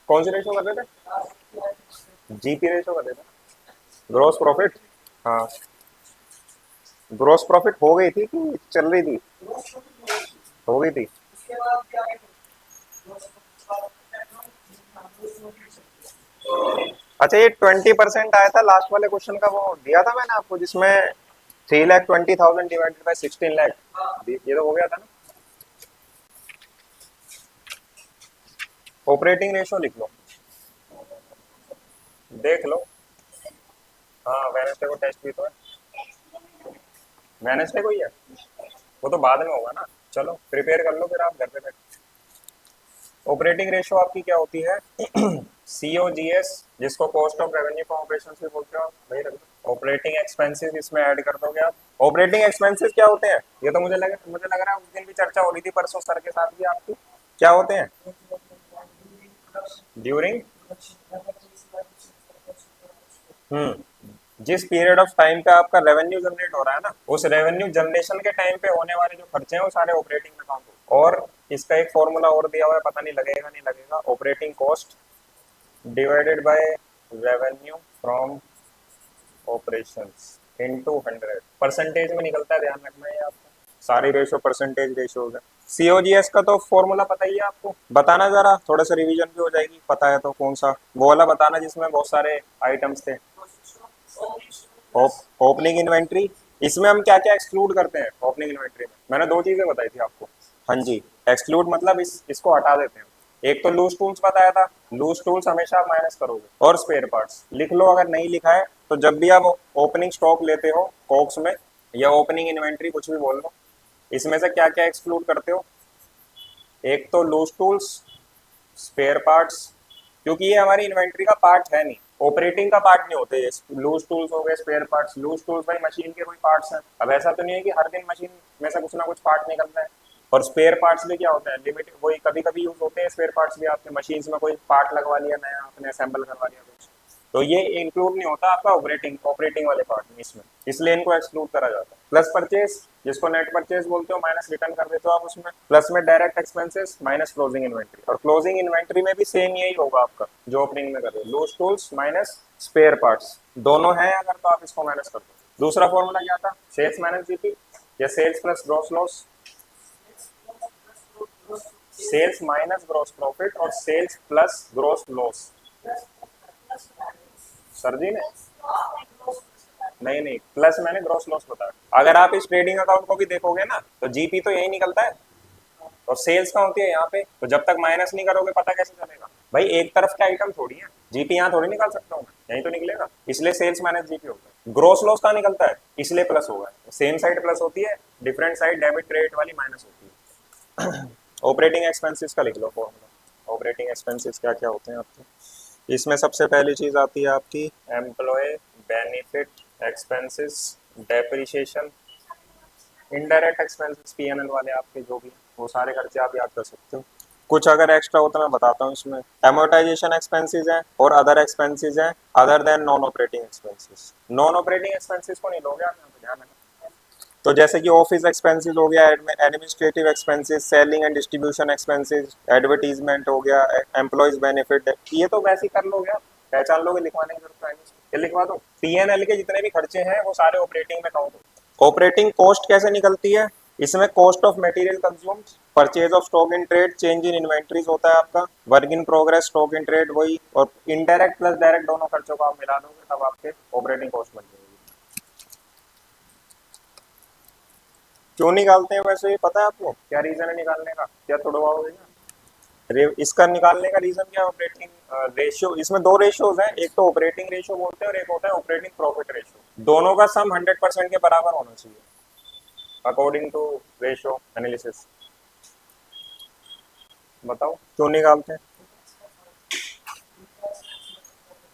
कौन सी रेशो कर रहे थे? जीपी रेशो कर रहे थे, ग्रोस प्रॉफिट। हाँ, ग्रोस प्रॉफिट हो गई थी कि चल रही थी? हो गई थी। अच्छा, ये 20% आया था लास्ट वाले क्वेश्चन का, वो दिया था मैंने आपको, जिसमें 3,20,000 डिवाइडेड बाय 16 लाख, ये तो हो गया था ना? ऑपरेटिंग रेशो लिख लो, देख लो। हाँ, वेनेसडे को टेस्ट भी तो है। वेनेसडे को ही है। वो तो बाद में होगा ना। चलो प्रिपेयर कर लो फिर आप घर पे बैठ। ऑपरेटिंग रेशो आपकी क्या होती है? सीओजीएस, जिसको cost of revenue for operations भी बोलते हो आप, वही रख लो। ऑपरेटिंग एक्सपेंसेस इसमें ऐड कर दोगे आप। ऑपरेटिंग एक्सपेंसेस क्या होते हैं? ये तो मुझे लग रहा है उस दिन भी चर्चा हो रही थी परसों सर के साथ भी आपकी। क्या होते हैं? ड्यूरिंग, जिस पीरियड ऑफ टाइम पे आपका रेवेन्यू जनरेट हो रहा है ना, उस रेवेन्यू जनरेशन के टाइम पे होने वाले जो खर्चे हैं वो सारे ऑपरेटिंग में काउंट हो। और इसका एक फॉर्मूला और दिया हुआ है, पता नहीं लगेगा नहीं लगेगा, operating cost divided by revenue from operations into 100, percentage में निकलता है, ध्यान रखना है आपको। सारी रेशो परसेंटेज रेशो है। सीओजीएस का तो फॉर्मूला पता ही है आपको, बताना जरा, थोड़ा सा रिवीजन भी हो जाएगी। पता है तो कौन सा वो वाला बताना जिसमें बहुत सारे आइटम्स थे। ओपनिंग इन्वेंट्री, इसमें हम क्या क्या एक्सक्लूड करते हैं ओपनिंग इन्वेंट्री में? मैंने दो चीजें बताई थी आपको। हाँ जी, एक्सक्लूड मतलब इसको हटा देते हैं। एक तो लूज टूल्स बताया था, लूज टूल्स हमेशा आप माइनस करोगे, और स्पेयर पार्ट्स लिख लो अगर नहीं लिखा है तो। जब भी आप ओपनिंग स्टॉक लेते हो कॉक्स में, या ओपनिंग इन्वेंट्री कुछ भी बोल लो, इसमें से क्या क्या एक्सक्लूड करते हो? एक तो लूज टूल्स, स्पेयर पार्ट्स, क्योंकि ये हमारी इन्वेंट्री का पार्ट है नहीं, ऑपरेटिंग का पार्ट नहीं होते ये। लूज टूल्स हो गए, स्पेयर पार्ट्स। लूज टूल्स भाई मशीन के कोई पार्ट्स हैं, अब ऐसा तो नहीं है कि हर दिन मशीन में से कुछ ना कुछ पार्ट निकलता है। और स्पेयर पार्ट्स भी क्या होता है, लिमिटेड, वही कभी कभी यूज होते हैं स्पेयर पार्ट्स भी। आपके मशीन में कोई पार्ट लगवा लिया नया, आपने असेंबल करवा लिया कुछ, तो ये इंक्लूड नहीं होता आपका ऑपरेटिंग ऑपरेटिंग वाले पार्ट में इसमें, इसलिए इनको एक्सक्लूड करा जाता है। प्लस परचेज, जिसको नेट परचेज बोलते हो, माइनस रिटर्न कर देते हो आप उसमें। प्लस में direct expenses minus closing inventory, और क्लोजिंग इन्वेंट्री में भी सेम यही होगा आपका जो ओपनिंग में कर रहे हो, loose tools minus spare parts, दोनों है अगर तो आप इसको माइनस कर दो। दूसरा फॉर्मूला क्या था? सेल्स माइनस जीपी, या sales plus gross loss. Sales minus gross profit और sales plus gross loss. Sir ji ने, नहीं नहीं, प्लस मैंने ग्रॉस लॉस बताया। अगर आप इस ट्रेडिंग अकाउंट को भी देखोगे ना, तो जीपी तो यही निकलता है, और सेल्स कहाँ होती है यहाँ पे, तो जब तक माइनस नहीं करोगे पता कैसे चलेगा भाई? एक तरफ के आइटम थोड़ी है, जीपी यहाँ थोड़ी निकाल सकता हूँ मैं, यही तो निकलेगा, इसलिए सेल्स माइनस जीपी होगा। ग्रोस लॉस कहाँ निकलता है, इसलिए प्लस होगा। सेम साइड प्लस होती है, डिफरेंट साइड डेबिट क्रेडिट वाली माइनस होती है। ऑपरेटिंग एक्सपेंसेस का लिख लो फॉर्मूला। ऑपरेटिंग एक्सपेंसेस क्या क्या होते हैं आपके? इसमें सबसे पहली चीज आती है आपकी employ benefit expenses, depreciation, indirect expenses PNL वाले आपके जो भी, वो सारे खर्चे आप याद कर सकते हो। कुछ अगर एक्स्ट्रा होता मैं बताता हूँ इसमें। एमोर्टाइजेशन एक्सपेंसेस हैं और अदर एक्सपेंसेस हैं, other than non operating expenses. Non operating expenses को नहीं लोगे आप, यहाँ पे ध्यान रखना। तो जैसे कि ऑफिस एक्सपेंसेस हो गया, administrative expenses, selling and distribution expenses, advertisement हो गया, एम्प्लॉयज बेनिफिट, ये तो वैसे ही कर लोगे आप, पहचान लोगे, लिखवाने की जरूरत है नहीं। ये लिखवा दो। पीएनएल के जितने भी खर्चे हैं वो सारे ऑपरेटिंग में काउंट होते हैं। ऑपरेटिंग कॉस्ट कैसे निकलती है? इसमें cost of material consumed, purchase of stock in trade, change in inventories होता है आपका, work in progress, stock in trade, वही, और इनडायरेक्ट प्लस डायरेक्ट दोनों खर्चों को आप मिला दोगे तब आपके ऑपरेटिंग कॉस्ट बन जाएगी। क्यों निकालते हैं वैसे, ये पता है आपको क्या रीजन है निकालने का? क्या तुड़वाओगे क्या? इसका निकालने का रीजन क्या है? ऑपरेटिंग रेशियो, इसमें दो रेशियोज हैं, एक तो ऑपरेटिंग रेशियो बोलते हैं और एक होता है ऑपरेटिंग प्रॉफिट रेशियो। दोनों का सम 100% के बराबर होना चाहिए अकॉर्डिंग टू रेशियो एनालिसिस। बताओ क्यों निकालते हैं?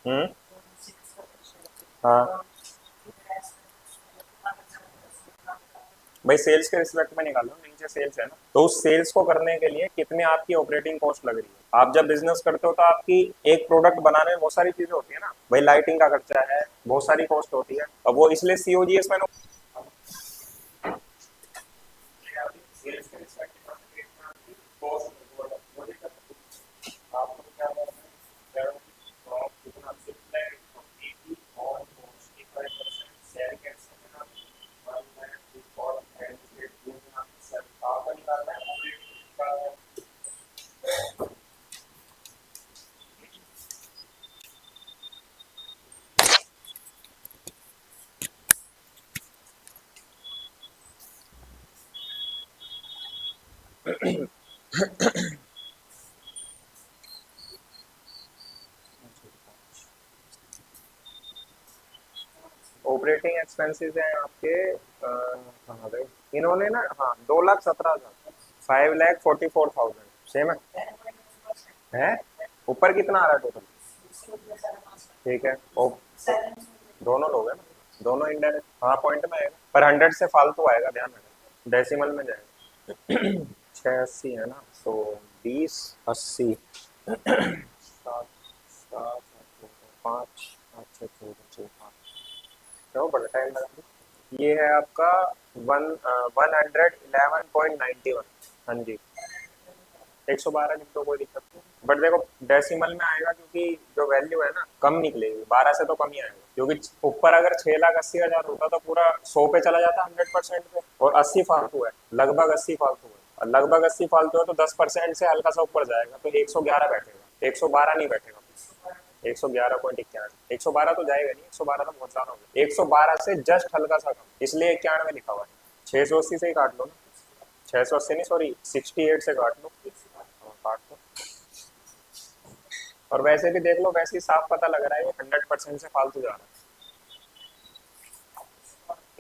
हम्म। हाँ भाई, सेल्स के रिस्पेक्ट में निकालो, नीचे सेल्स है ना, तो उस सेल्स को करने के लिए कितने आपकी ऑपरेटिंग कॉस्ट लग रही है। आप जब बिजनेस करते हो तो आपकी एक प्रोडक्ट बनाने में बहुत सारी चीजें होती है ना भाई, लाइटिंग का खर्चा है, बहुत सारी कॉस्ट होती है, अब वो इसलिए सीओजीएस में सेल्स के रिस्पेक्ट में आपको कॉस्ट। ऑपरेटिंग एक्सपेंसेस हैं आपके कहाँ गए इन्होंने ना, हाँ 2,17,000, 5,44,000 सेम है ऊपर कितना आ रहा है टोटल? ठीक है ओ, दोनों लोग हैं ना, दोनों इंडायरेक्ट, हाँ पॉइंट में आएगा पर 100 से फालतू आएगा, ध्यान रखना डेसिमल में जाएगा। 680 है ना, तो 20, 80, 7, 7, 5, 5, 6, 4, 6, 5, चलो बड़ा टाइम लगा। ये है आपका 111.91। हाँ जी, 112 लिख दो, कोई दिक्कत नहीं, बट देखो डेसिमल में आएगा क्योंकि जो वैल्यू है ना कम निकलेगी, 12 से तो कम ही आएगा, क्योंकि ऊपर अगर 6,80,000 होता तो पूरा 100 पे चला जाता 100% पे, और 80 फालतू है, लगभग 80 फालतू है, और लगभग 80 फालतू है तो 10% से हल्का सा ऊपर जाएगा तो 111 बैठेगा, 112 नहीं बैठेगा। 111.91, 112 तो जाएगा नहीं, 112 तो बहुत ज्यादा हो गया, 112 से जस्ट हल्का सा कम, इसलिए 91 लिखा हुआ है। 680 से ही काट लो ना, 680 नहीं सॉरी 68 से काट लो, हाँ, काट लो। और वैसे भी देख लो, वैसे ही साफ पता लग रहा है ये 100% से फालतू जा रहा है,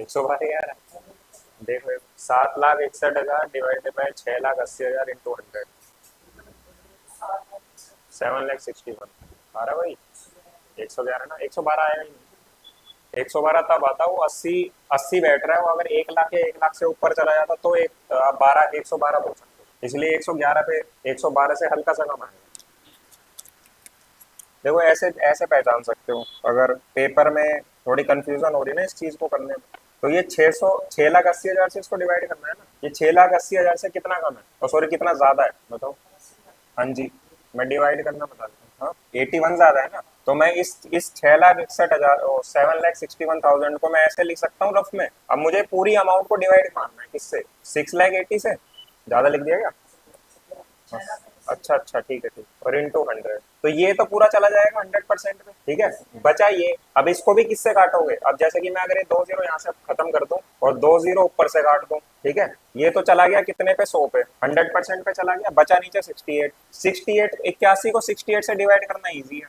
112 यार देखो, 7,61,000 डिवाइडेड बाय 6,80,000 इंटू 100, 7,61,000 आ रहा भाई, 111 ना, 112 आएगा ही नहीं, 112 तब आता वो 80, 80 बैठ रहा है वो, अगर 1 लाख या 1 लाख से ऊपर चला जाता तो एक 12, 112 बोल सकते हो, इसलिए 111 पे 112 से हल्का सा कम आएगा। देखो ऐसे ऐसे पहचान सकते हो, अगर पेपर में थोड़ी कंफ्यूजन हो रही है ना इस चीज को करने में, तो ये 6,80,000 से इसको डिवाइड करना है ना, ये 6,80,000 से कितना कम है, और सॉरी कितना ज्यादा है बताओ। हाँ जी, मैं डिवाइड करना बता देता हूँ, हाँ 81 ज्यादा है ना, तो मैं इस 6,61,000 7,61,000 को मैं ऐसे लिख सकता हूँ रफ में। अब मुझे पूरी अमाउंट को डिवाइड करना है किससे, 6,80,000 से, ज्यादा लिख दिया क्या? हाँ, अच्छा अच्छा ठीक है ठीक, और इंटू 100, तो ये तो पूरा चला जाएगा 100% पे, ठीक है। बचा ये, अब इसको भी किससे काटोगे, अब जैसे कि मैं अगर ये 2 जीरो यहाँ से खत्म कर दूं और 2 जीरो ऊपर से काट दूं, ठीक है, ये तो चला गया कितने पे, 100 पे, 100% पे चला गया, बचा नीचे 68, 68, 81 को 68 से डिवाइड करना ईजी है,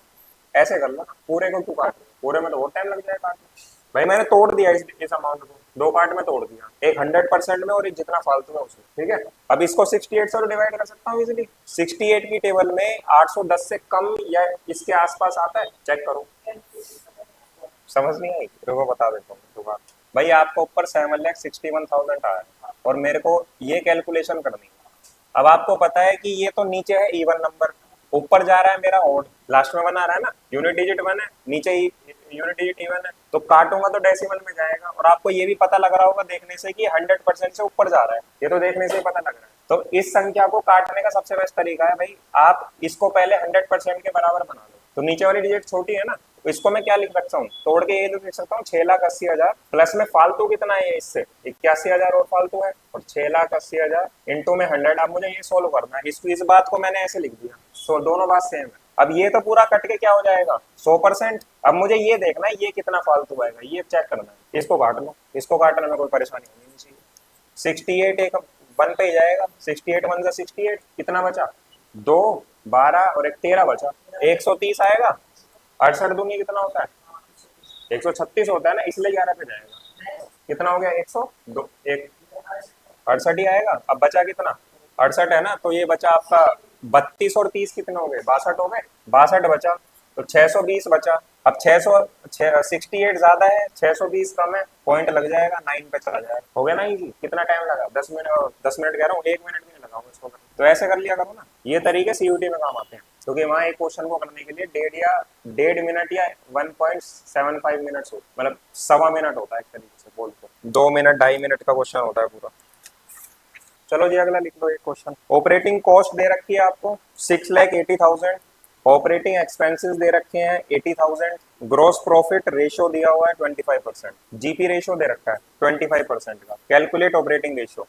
ऐसे कर लो, पूरे को क्यों काट रहे हो? पूरे में तो बहुत टाइम लग जाएगा काटने। भाई मैंने तोड़ दिया इस अमाउंट को, 2 पार्ट में तोड़ दिया, एक 100% में और एक जितना फालतू है उसमें, ठीक है। अब इसको 68 से डिवाइड कर सकता हूँ इजिली, 68 की टेबल में 810 से कम या इसके आसपास आता है, चेक करो। समझ नहीं आई, रुको बता देता हूँ दोबारा। भाई आपको ऊपर 7,61,000 आया है और मेरे को ये कैलकुलेशन करनी है। अब आपको पता है कि ये तो नीचे है इवन नंबर, ऊपर जा रहा है मेरा ओड, लास्ट में बना रहा है ना, यूनिट डिजिट वन है, नीचे ही यूनिट डिजिट इवन है, तो काटूंगा तो डेसिमल में जाएगा, और आपको ये भी पता लग रहा होगा देखने से कि 100% से ऊपर जा रहा है, ये तो देखने से ही पता लग रहा है। तो इस संख्या को काटने का सबसे बेस्ट तरीका है भाई, आप इसको पहले 100% के बराबर बना लो, तो नीचे वाली डिजिट छोटी है ना, तो इसको मैं क्या लिख सकता हूँ, तोड़ के ये लिख सकता हूँ 6,80,000 प्लस में फालतू कितना है इससे 81,000 और फालतू है, और 6,80,000 इंटू में 100। अब मुझे ये सोल्व करना है, इस बात को मैंने ऐसे लिख दिया, सो दोनों बात सेम है। अब ये तो पूरा कट के क्या हो जाएगा 100%, अब मुझे ये देखना है ये कितना फालतू आएगा, ये चेक करना है, इसको काट लो, इसको काटने में कोई परेशानी होनी नहीं चाहिए। 68 एक वन पे ही जाएगा, 68 वन जा 68, कितना बचा, 2, 12 और एक 13 बचा, 130 आएगा, 68 दूनी कितना होता है, 136 होता है ना, इसलिए 11 पे जाएगा, कितना हो गया 102, एक 68 ही आएगा। अब बचा कितना, 68 है ना, तो ये बचा आपका 32 और 30 कितने हो गए, 62 हो गए, 62 बचा, तो 620 बचा। अब 68 ज्यादा है, 620 कम है, पॉइंट लग जाएगा, 9 पे चला जाएगा, हो गया ना इजी। कितना टाइम लगा, 10 मिनट, 10 मिनट कह रहा हूँ, 1 मिनट भी नहीं लगाऊंगा इसको करने। तो ऐसे कर लिया करो ना, ये तरीके सीयूटी में काम आते हैं, क्योंकि वहाँ एक क्वेश्चन को करने के लिए 1.5 मिनट या 1.75 मिनट मतलब 1.25 मिनट होता है, एक तरीके से बोल तो 2 मिनट 2.5 मिनट का क्वेश्चन होता है पूरा। चलो जी अगला लिख लो एक क्वेश्चन। ऑपरेटिंग कॉस्ट दे रखी है आपको 6,80,000, ऑपरेटिंग एक्सपेंसेस दे रखे हैं 80,000, ग्रॉस प्रॉफिट रेशियो दिया हुआ है 25%, जीपी रेशियो दे रखा है 25% का, कैलकुलेट ऑपरेटिंग रेशियो।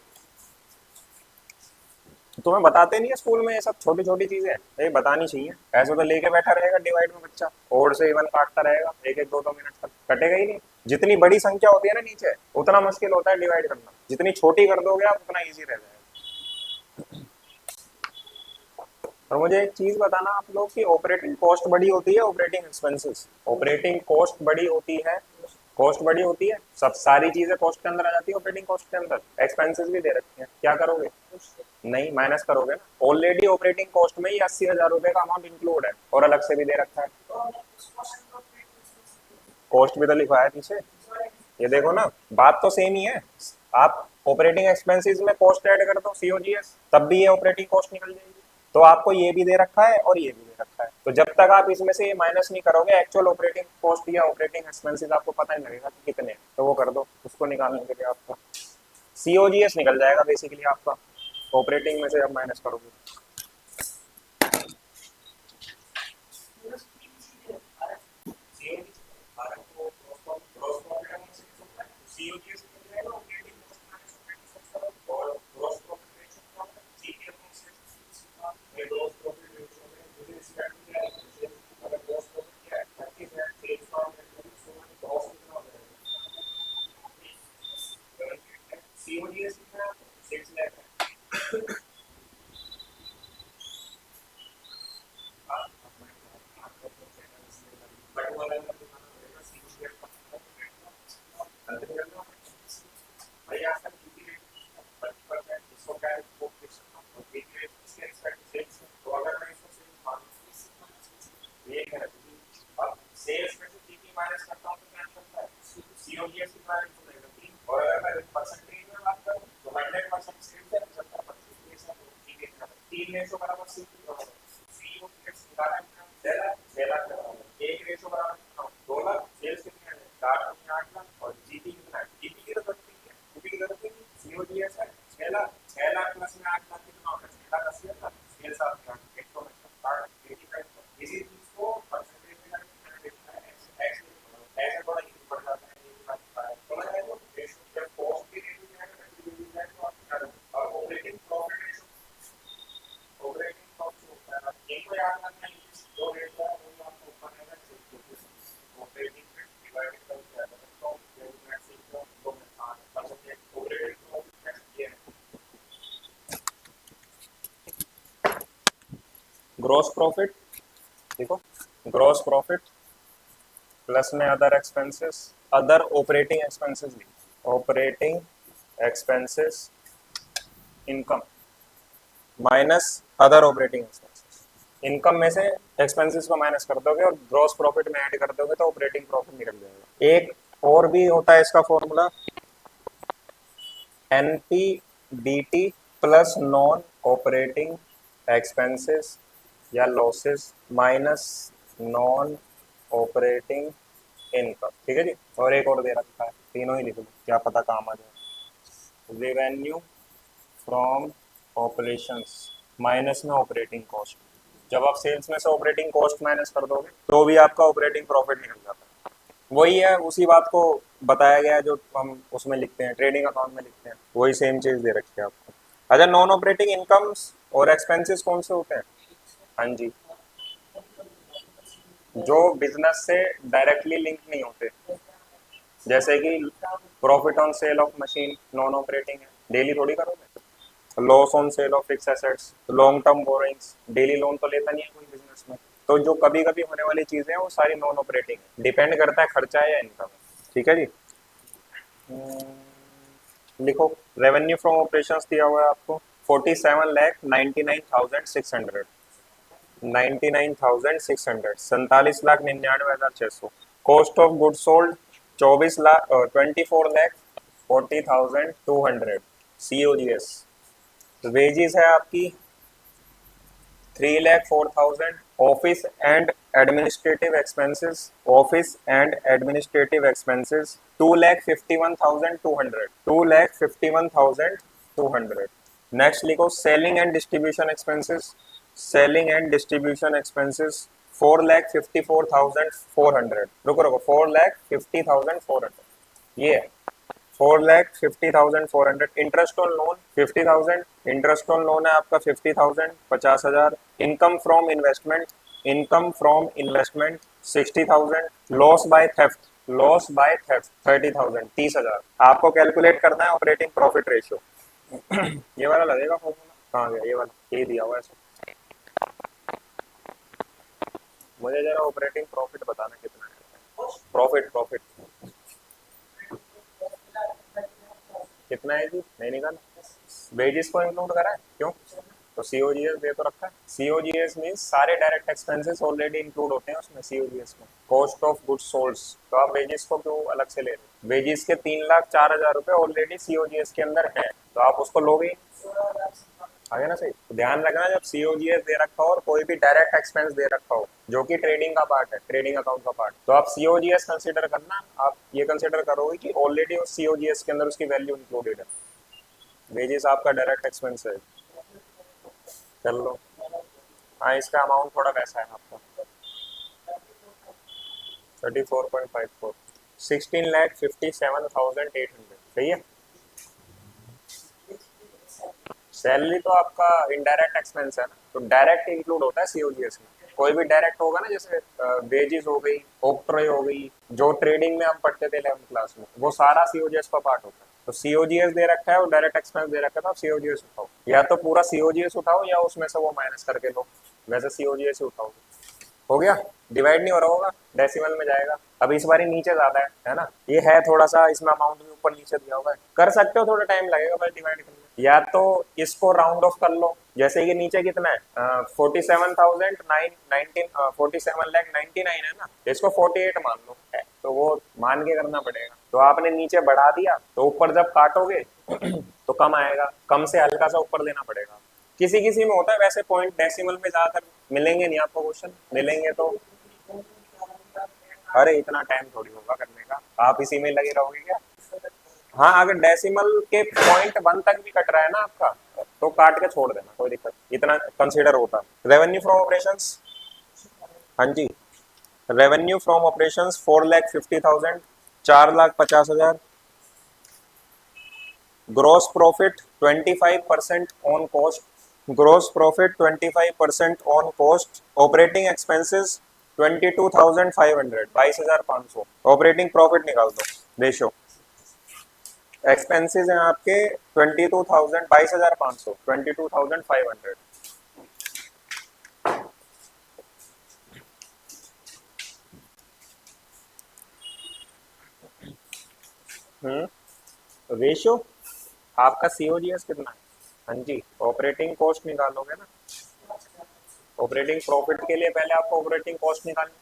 तुम्हें बताते नहीं है स्कूल में ये सब छोटी छोटी चीजें, ये बतानी चाहिए, ऐसे तो लेके बैठा रहेगा डिवाइड में बच्चा, ओड से इवन काटता रहेगा, एक एक 2-2 मिनट तक कटेगा ही नहीं। जितनी बड़ी संख्या होती है ना नीचे, उतना मुश्किल होता है डिवाइड करना, जितनी छोटी कर दोगे आप उतना ईजी रह जाएगा। और मुझे एक चीज बताना आप लोग की ऑपरेटिंग कॉस्ट बड़ी होती है ऑपरेटिंग एक्सपेंसेस, ऑपरेटिंग कॉस्ट बड़ी होती है, कॉस्ट बड़ी होती है, सब सारी चीजें कॉस्ट के अंदर आ जाती है ऑपरेटिंग कॉस्ट के अंदर, एक्सपेंसेस भी दे रखे हैं, क्या करोगे? नहीं, माइनस करोगे ना, ऑलरेडी ऑपरेटिंग कॉस्ट में ही 80,000 रुपए का अमाउंट इंक्लूड है और अलग से भी दे रखा है, कॉस्ट भी तो लिखा है पीछे, ये देखो ना, बात तो सेम ही है। आप ऑपरेटिंग एक्सपेंसेस में कॉस्ट ऐड कर दो सीओजीएस, तब भी ये ऑपरेटिंग कॉस्ट निकल जाएगी। तो आपको ये भी दे रखा है और ये भी दे रखा है, तो जब तक आप इसमें से ये माइनस नहीं करोगे एक्चुअल ऑपरेटिंग कॉस्ट या ऑपरेटिंग एक्सपेंसेस आपको पता नहीं लगेगा कि कितने हैं। तो वो कर दो, उसको निकालने के लिए आपका सीओजीएस निकल जाएगा बेसिकली आपका, ऑपरेटिंग में से आप माइनस करोगे। ग्रॉस प्रॉफिट देखो, ग्रॉस प्रॉफिट प्लस में other expenses, other operating expenses भी, operating expenses income minus other operating expenses, income में से एक्सपेंसेस को माइनस कर दोगे और ग्रॉस प्रॉफिट में ऐड कर दोगे तो ऑपरेटिंग प्रॉफिट निकल जाएगा। एक और भी होता है इसका formula, NPBT plus non operating expenses या losses minus non operating income, ठीक है जी। और एक और दे रखा है, तीनों ही लिख लो, क्या पता काम आ जाए। रेवेन्यू फ्रॉम ऑपरेशंस माइनस में ऑपरेटिंग कॉस्ट, जब आप सेल्स में से ऑपरेटिंग कॉस्ट माइनस कर दोगे तो भी आपका ऑपरेटिंग प्रॉफिट निकल जाता है। वही है, उसी बात को बताया गया है जो हम उसमें लिखते हैं, ट्रेडिंग अकाउंट में लिखते हैं, वही सेम चीज दे रखी है आपको। अच्छा, नॉन ऑपरेटिंग इनकम्स और एक्सपेंसेस कौन से होते हैं? हाँ जी, जो बिजनेस से डायरेक्टली लिंक नहीं होते, जैसे कि profit on sale of machine non operating है, डेली थोड़ी करोगे। Loss on sale of fix assets, long term borrowings, daily loan तो लेता नहीं है कोई बिजनेस में, तो जो कभी कभी होने वाली चीजें हैं वो सारी नॉन ऑपरेटिंग है, डिपेंड करता है खर्चा है या इनकम, ठीक है जी। लिखो, रेवेन्यू फ्रॉम ऑपरेशंस दिया हुआ है आपको 47,99,600, 99,600, 47,99,600। Cost of good sold 24,40,200 COGS। Wages है आपकी 3,04,000। Office and administrative expenses, office and administrative expenses 2,51,200, 2,51,200। Next लिखो, selling and distribution expenses, selling and distribution expenses 4,54,400, रुको रुको, 4,50,400, ये 4,50,400। Interest on loan 50,000, interest on loan है आपका 50,000, 50,000। Income from investment, income from investment 60,000। Loss by theft, loss by theft 30,000, 30,000। आपको calculate करना है operating profit ratio. ये वाला लगेगा फॉर्मूला, कहाँ गया ये वाला, ये दिया हुआ है। मुझे जरा ऑपरेटिंग प्रॉफिट बताना कितना है। प्रॉफिट प्रॉफिट कितना है जी, नहीं निकाला। वेजेस को इंक्लूड करा है क्यों? तो सीओजीएस दे तो रखा है। सीओजीएस मींस सारे डायरेक्ट एक्सपेंसेस ऑलरेडी इंक्लूड होते हैं उसमें सीओजीएस में, कॉस्ट ऑफ गुड्स सोल्ड। तो आप वेजेस को क्यों अलग से ले रहे हो? वेजेस के 3,04,000 रुपए ऑलरेडी सीओजीएस के अंदर है, तो आप उसको लोगे। आगे ना सही, तो ध्यान रखना जब सीओजीएस दे रखा हो और कोई भी डायरेक्ट एक्सपेंस दे रखा हो जो कि ट्रेडिंग का पार्ट है, ट्रेडिंग अकाउंट का पार्ट, तो आप सीओजीएस कंसीडर करना। आप ये कंसीडर करोगे कि ऑलरेडी उस सीओजीएस के अंदर उसकी वैल्यू इंक्लूडेड है। वेजेस आपका डायरेक्ट एक्सपेंस है। कर लो। हाँ, इसका अमाउंट थोड़ा वैसा है आपका 34.54, 16,57,800, सही है। सैलरी तो आपका इनडायरेक्ट एक्सपेंस है ना, तो डायरेक्ट इंक्लूड होता है सीओजीएस में। कोई भी डायरेक्ट होगा ना, जैसे वेजेस हो गई, ऑक्ट्रॉय हो गई, जो ट्रेडिंग में हम पढ़ते थे 11th क्लास में, वो सारा सीओजीएस का पार्ट होता है। तो सीओजीएस दे रखा है और डायरेक्ट एक्सपेंस दे रखा है, तो आप सीओजीएस उठाओ, या तो पूरा सीओजीएस उठाओ या उसमें से वो माइनस करके लो। वैसे सीओजीएस ही उठाओ। हो गया। डिवाइड नहीं हो रहा होगा, डेसिमल में जाएगा। अब इस बारी नीचे ज्यादा है ना, ये है थोड़ा सा, इसमें अमाउंट भी ऊपर नीचे दिया हुआ है। कर सकते हो, थोड़ा टाइम लगेगा भाई डिवाइड करने में। या तो इसको राउंड ऑफ कर लो, जैसे कि नीचे कितना है 47,919 है ना, इसको 48 मान लो, तो वो मान के करना पड़ेगा। तो आपने नीचे बढ़ा दिया, तो ऊपर जब काटोगे तो कम आएगा, कम से हल्का सा ऊपर लेना पड़ेगा। किसी किसी में होता है वैसे, पॉइंट डेसिमल में ज्यादातर मिलेंगे नहीं आपको, क्वेश्चन मिलेंगे तो। अरे इतना टाइम थोड़ी होगा करने का, आप इसी में लगे रहोगे क्या? हाँ, अगर डेसिमल के पॉइंट 1 तक भी कट रहा है ना आपका, तो काट के छोड़ देना, कोई दिक्कत, इतना कंसीडर होता है। रेवेन्यू फ्रॉम ऑपरेशंस, हाँ जी, revenue from operations 4,50,000, 4,50,000। Gross profit 25% on cost, gross profit 25% on cost. Operating expenses 22,500, 22,500। Operating profit निकाल दो, रेशो। एक्सपेंसेस हैं आपके 22,000, 22,500, 22,500। रेशो आपका सीओजीएस कितना है? हाँ जी, ऑपरेटिंग कॉस्ट निकालोगे ना। ऑपरेटिंग प्रॉफिट के लिए पहले आपको ऑपरेटिंग कॉस्ट निकालनी।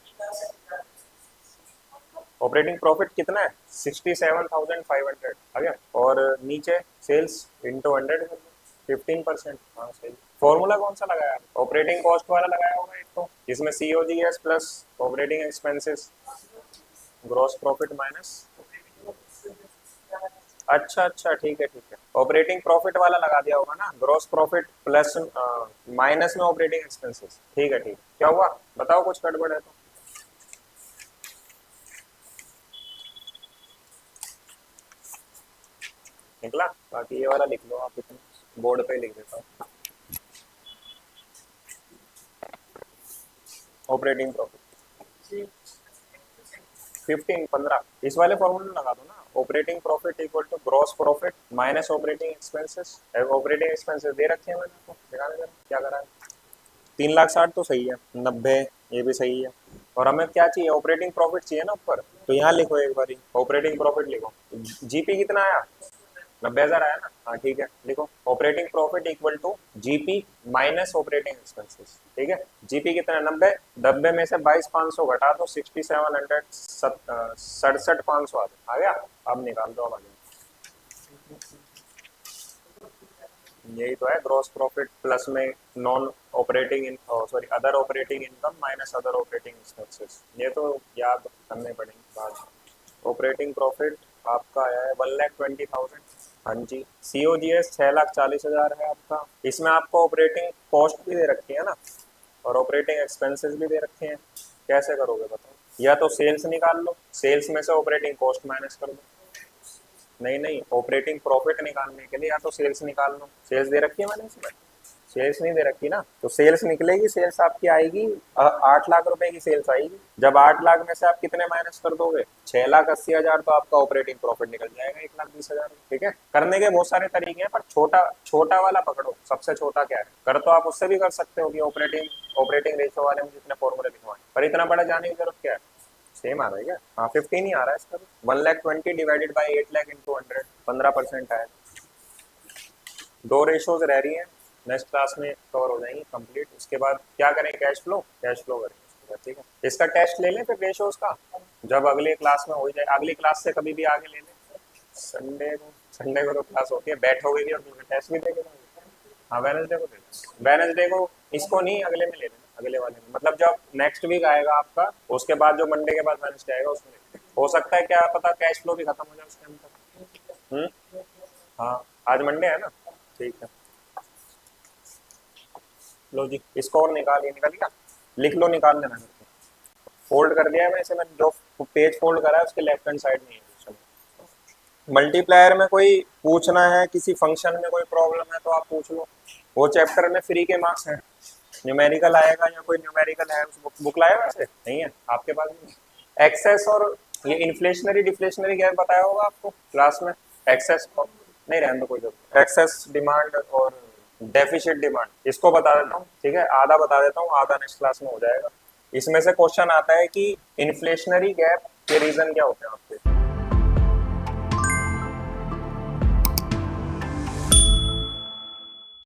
ऑपरेटिंग प्रॉफिट कितना है? 67,500 आ गया। और नीचे सेल्स इंटू 100 कर दो, 15%। हाँ सही। फॉर्मूला कौन सा लगाया? ऑपरेटिंग कॉस्ट वाला लगाया होगा एक तो, जिसमें COGS plus operating expenses, gross profit minus. अच्छा अच्छा, ठीक है ठीक है। ऑपरेटिंग प्रॉफिट वाला लगा दिया होगा ना, ग्रॉस प्रॉफिट प्लस माइनस में ऑपरेटिंग एक्सपेंसेस। ठीक है ठीक। क्या हुआ बताओ, कुछ गड़बड़ है तो। निकला? बाकी ये वाला लिख लो आप, इतना बोर्ड पे लिख देता हूँ। ऑपरेटिंग प्रॉफिट 15 इस वाले फॉर्मूले लगा दो ना। Operating profit equal to gross profit minus operating expenses. Operating expenses दे रखे हैं मैंने आपको, दिखाने जरा क्या करा है। 3,60,000 तो सही है, 90 ये भी सही है। और हमें क्या चाहिए? ऑपरेटिंग प्रॉफिट चाहिए ना ऊपर, तो यहाँ लिखो एक बार ऑपरेटिंग प्रॉफिट लिखो। जीपी कितना आया? 90,000 आया ना। हाँ ठीक है, लिखो operating profit equal to GP minus operating expenses. ठीक है, जीपी कितना है? 90। 90 में से 22,500 घटा दो, 6,700, 67,500 आ गया। अब निकाल दो, अब आगे। यही तो है ग्रॉस प्रॉफिट प्लस में non operating in, sorry, other operating income minus other operating expenses. ये तो याद करने पड़ेंगे बाद में। ऑपरेटिंग प्रॉफिट आपका आया है 1,20,000। हाँ जी। सीओजीएस 6,40,000 है आपका। इसमें आपको ऑपरेटिंग कॉस्ट भी दे रखी है ना, और ऑपरेटिंग एक्सपेंसेस भी दे रखे हैं। कैसे करोगे बताओ? या तो सेल्स निकाल लो, सेल्स में से ऑपरेटिंग कॉस्ट माइनस कर दो। नहीं नहीं, ऑपरेटिंग प्रॉफिट निकालने के लिए या तो सेल्स निकाल लो। सेल्स दे रखी है मैंने इसमें? सेल्स नहीं दे रखी ना, तो सेल्स निकलेगी, सेल्स आपकी आएगी 8 लाख रुपए की सेल्स आएगी। जब 8 लाख में से आप कितने माइनस कर दोगे? 6,80,000, तो आपका ऑपरेटिंग प्रॉफिट निकल जाएगा 1,20,000। ठीक है, करने के बहुत सारे तरीके हैं, पर छोटा छोटा वाला पकड़ो। सबसे छोटा क्या है? कर तो आप उससे भी कर सकते हो कि ऑपरेटिंग ऑपरेटिंग रेशियो वाले में जितने फॉर्मूले लिखवाए, पर पर इतना बड़ा जाने की जरूरत क्या है, सेम आ रहा है क्या? हाँ 15 ही आ रहा है इसका भी। 1,20,000 डिवाइडेड बाई 8 लाख इंटू 100, 15% आया। दो रेशोज रह रही हैं, नेक्स्ट क्लास में कवर हो जाएंगी कंप्लीट। उसके बाद क्या करें, कैश फ्लो, कैश फ्लो करेंगे उसके बाद, ठीक है। इसका टेस्ट ले लें फिर रेशोज का, जब अगले क्लास में हो जाए, अगली क्लास से कभी भी आगे ले लें। संडे को तो क्लास होती है, बैठोगे भी और टेस्ट भी देंगे। हाँ वेनसडे को दे दें, वेनसडे को, इसको नहीं अगले में ले लेना, अगले वाले में, मतलब जब नेक्स्ट वीक आएगा आपका, उसके बाद जो मंडे के बाद वेनसडे आएगा उसमें ले लें। हो सकता है क्या पता कैश फ्लो भी खत्म हो जाए उस टाइम तक। हाँ आज मंडे है ना, ठीक है। लो जी, इसको और निकाल, ये निकल गया, लिख लो, निकाल लेना। फोल्ड कर दिया है मैंने इसे, मैंने जो पेज फोल्ड करा है उसके लेफ्ट हैंड साइड में है। मल्टीप्लायर में कोई पूछना है, किसी फंक्शन में कोई प्रॉब्लम है तो आप पूछ लो, वो चैप्टर में फ्री के मार्क्स हैं। न्यूमेरिकल आएगा या कोई न्यूमेरिकल है, उस बुक लाया वैसे नहीं है आपके पास नहीं? एक्सेस और ये इन्फ्लेशनरी डिफ्लेशनरी गैप बताया होगा आपको क्लास में। एक्सेस नहीं, रहने दो कोई जरूरत, एक्सेस डिमांड और डेफिसिट डिमांड इसको बता देता हूँ, ठीक है, आधा बता देता हूँ, आधा नेक्स्ट क्लास में हो जाएगा। इसमें से क्वेश्चन आता है कि इन्फ्लेशनरी गैप के रीजन क्या होते हैं आपके।